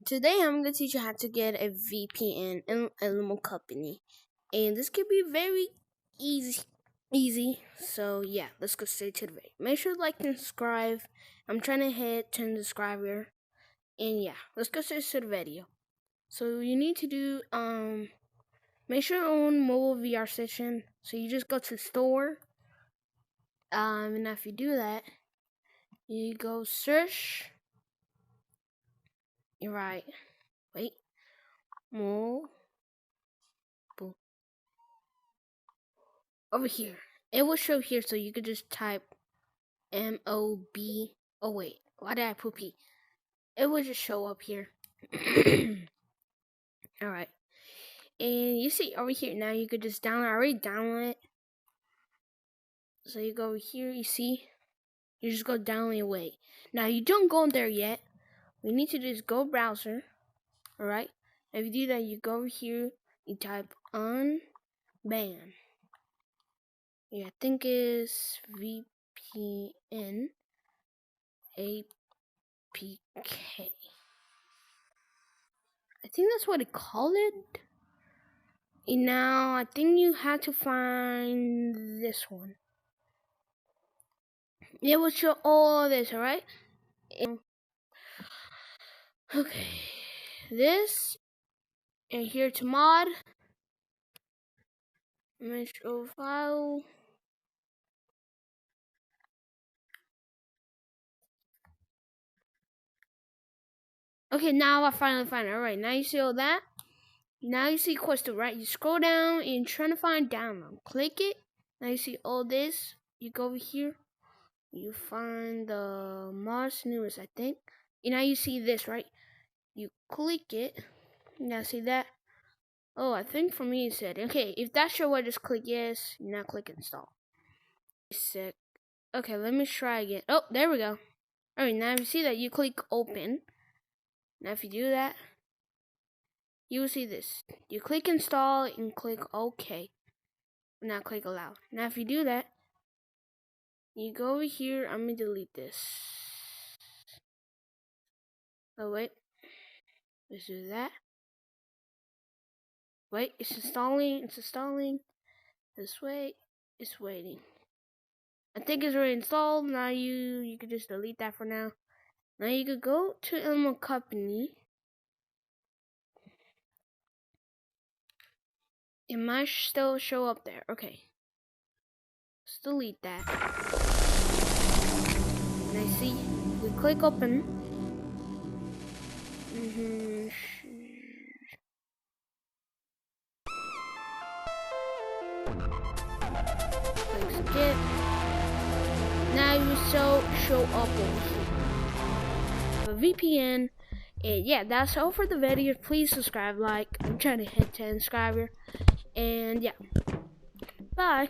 Today I'm going to teach you how to get a VPN in Comapny, and this can be very easy. So yeah, let's go straight to the video. Make sure to like and subscribe. I'm trying to hit 10 subscribers, and yeah, let's go straight to the video. So you need to do make sure you're on mobile VR session. So you just go to store. And if you do that, you go search. You're right. Wait. Mobile. Over here. It will show here, so you could just type MOB. Oh wait, why did I put P? It will just show up here. Alright. And you see over here now, you could just download. I already downloaded it. So you go over here, you see? You just go download away. Now you don't go there yet. We need to just go browser. Alright? If you do that, you go over here, you type unban. Yeah, I think it's VPN APK. I think that's what they call it. And now I think you have to find this one. It will show all this, alright? Okay. This and here to mod. Image file. Okay, now I finally find it. Alright, now you see all that. Now you see question, right? You scroll down and trying to find download. Click it. Now you see all this. You go over here. You find the most newest, I think. And now you see this, right? You click it. Now see that? Oh, I think for me it said, okay, if that's your way, just click yes. Now click install. Sick. Okay, let me try again. Oh, there we go. Alright, now if you see that, you click open. Now if you do that, you will see this. You click install and click OK. Now click allow. Now if you do that, you go over here. I'm gonna delete this. Oh wait. Let's do that. Wait, it's installing. It's installing. This way. It's waiting. I think it's already installed. Now you can just delete that for now. Now you could go to Comapny. It might still show up there. Okay. Let's delete that. And I see we click open. Click skip. Now you show up over here. A VPN. And yeah, that's all for the video. Please subscribe, like. I'm trying to hit 10 subscribers. And yeah. Bye.